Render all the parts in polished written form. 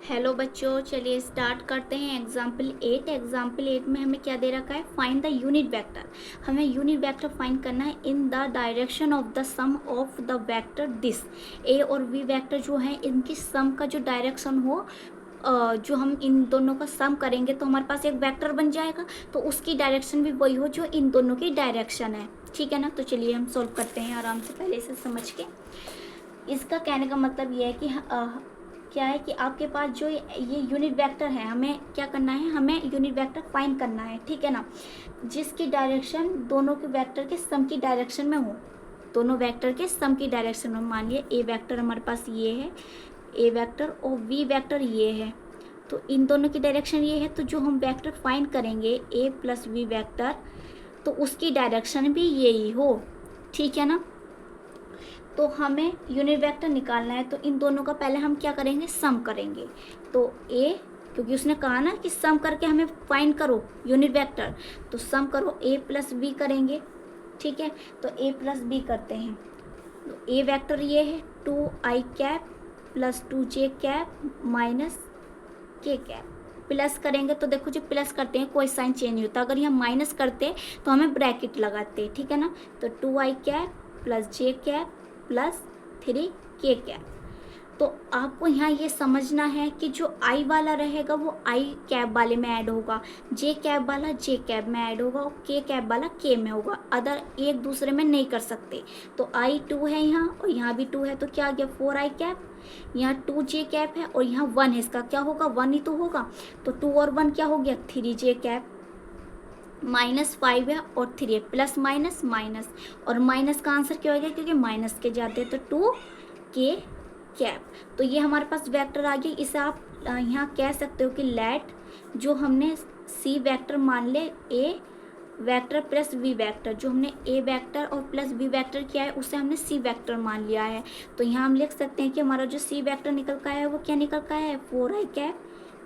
Hello बच्चों, चलिए start करते हैं। एग्जाम्पल 8 में हमें क्या दे रखा है? Find the unit vector. हमें यूनिट वेक्टर फाइंड करना है in the direction of the sum of the vector this. A और वी वेक्टर जो है इनकी सम का जो डायरेक्शन हो, जो हम इन दोनों का सम करेंगे तो हमारे पास एक वेक्टर बन जाएगा। तो उसकी डायरेक्शन भी वही हो जो इन दोनों की डायरेक्शन है। ठीक है ना? तो चलिए हम सॉल्व करते हैं आराम से, पहले से समझ के। इसका कहने का मतलब ये है कि क्या है कि आपके पास जो ये यूनिट वेक्टर है, हमें क्या करना है? हमें यूनिट वेक्टर फाइंड करना है। ठीक है ना? जिसकी डायरेक्शन दोनों के वेक्टर के सम की डायरेक्शन में हो, दोनों वेक्टर के सम की डायरेक्शन में। मान लिया ए वेक्टर हमारे पास ये है, ए वेक्टर, और वी वेक्टर ये है, तो इन दोनों की डायरेक्शन ये है। तो जो हम वेक्टर फाइंड करेंगे ए प्लस वी वेक्टर, तो उसकी डायरेक्शन भी यही हो। ठीक है ना? तो हमें यूनिट वेक्टर निकालना है, तो इन दोनों का पहले हम क्या करेंगे? सम करेंगे। तो ए, क्योंकि उसने कहा ना कि सम करके हमें फाइंड करो यूनिट वेक्टर, तो सम करो ए प्लस बी करेंगे। ठीक है? तो ए प्लस बी करते हैं। तो ए वेक्टर ये है 2i cap plus 2j cap minus के कैप। प्लस करेंगे तो देखो, जो प्लस करते हैं कोई साइन चेंज नहीं होता। अगर यहाँ माइनस करते तो हमें ब्रैकेट लगाते। ठीक है ना? तो 2i कैप प्लस जे कैप प्लस 3k कैप। तो आपको यहाँ ये समझना है कि जो आई वाला रहेगा वो आई कैप वाले में ऐड होगा, जे कैप वाला जे कैप में ऐड होगा, और के कैप वाला के में होगा। अदर एक दूसरे में नहीं कर सकते। तो आई 2 है यहाँ, और यहाँ भी 2 है, तो क्या आ गया? 4i cap. यहाँ 2j कैप है, और यहाँ 1 है, इसका क्या होगा? 1 ही तो होगा। तो 2 और 1 क्या हो गया? 3j cap. -5 है और 3 है, प्लस माइनस माइनस, और माइनस का आंसर क्या हो गया? क्योंकि माइनस के जाते हैं तो 2k कैप। तो ये हमारे पास वेक्टर आ गया। इसे आप यहाँ कह सकते हो कि लेट जो हमने सी वेक्टर मान ले, ए वेक्टर प्लस वी वेक्टर, जो हमने ए वेक्टर और प्लस बी वेक्टर किया है उसे हमने सी वेक्टर मान लिया है। तो यहाँ हम लिख सकते हैं कि हमारा जो सी वेक्टर निकल का है वो क्या निकल का है? 4i cap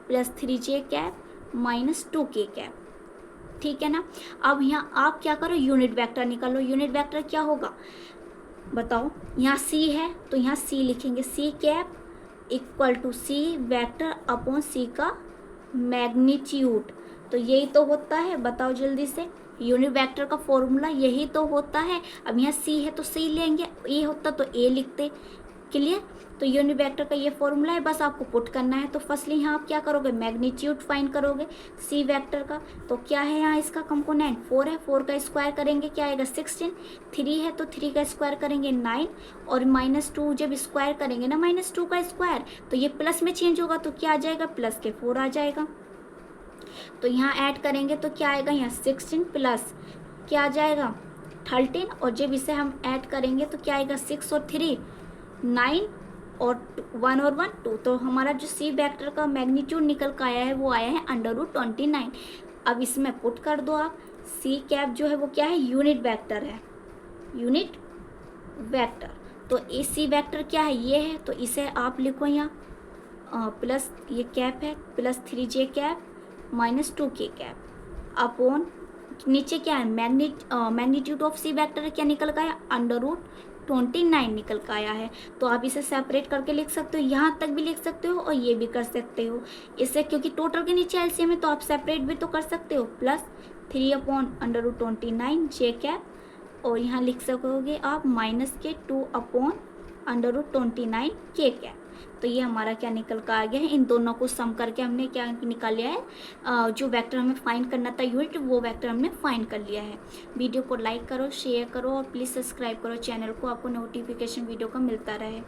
plus 3j cap minus 2k cap. ठीक है ना? अब यहाँ आप क्या करो? यूनिट वेक्टर निकालो। यूनिट वेक्टर क्या होगा बताओ? यहाँ सी है तो यहाँ सी लिखेंगे, C cap equal to C vector upon C का मैग्नीट्यूड। तो यही तो होता है, बताओ जल्दी से। यूनिट वेक्टर का फॉर्मूला यही तो होता है। अब यहाँ सी है तो सी लेंगे, ए होता तो ए लिखते। क्लियर? तो यूनिट वेक्टर का ये फॉर्मूला है, बस आपको पुट करना है। तो फर्स्टली यहाँ आप क्या करोगे? मैग्नीट्यूड फाइंड करोगे सी वेक्टर का। तो क्या है यहाँ इसका कंपोनेंट? 4 है, 4 का स्क्वायर करेंगे क्या आएगा? 16। 3 है तो 3 का स्क्वायर करेंगे 9, और -2 जब स्क्वायर करेंगे ना, -2 का स्क्वायर, तो ये प्लस में चेंज होगा, तो क्या आ जाएगा? प्लस के 4 आ जाएगा। तो यहाँ ऐड करेंगे तो क्या आएगा? यहाँ 16 प्लस क्या आ जाएगा? 13, और जब इसे हम ऐड करेंगे तो क्या आएगा? 6 और 3 9, और 1 और 1 2। तो हमारा जो सी वेक्टर का मैग्नीट्यूड निकल कर आया है वो आया है √29। अब इसमें पुट कर दो आप। सी कैप जो है वो क्या है? यूनिट वेक्टर है, यूनिट वेक्टर। तो ए सी वेक्टर क्या है? ये है, तो इसे आप लिखो यहाँ प्लस, ये कैप है, plus 3j cap minus 2k cap upon, नीचे क्या है? मैग्नीट्यूड ऑफ सी वेक्टर क्या निकल का है? √29 निकल का आया है। तो आप इसे सेपरेट करके लिख सकते हो, यहाँ तक भी लिख सकते हो और ये भी कर सकते हो इससे, क्योंकि टोटल के नीचे एलसीएम है तो आप सेपरेट भी तो कर सकते हो। प्लस 3/√29 जे कैप, और यहाँ लिख सकोगे आप माइनस के 2/√29 के कैप। तो ये हमारा क्या निकल कर आ गया है? इन दोनों को सम करके हमने क्या निकाल लिया है? जो वेक्टर हमें फाइंड करना था यूनिट, वो वेक्टर हमने फाइंड कर लिया है। वीडियो को लाइक करो, शेयर करो, और प्लीज़ सब्सक्राइब करो चैनल को, आपको नोटिफिकेशन वीडियो का मिलता रहे।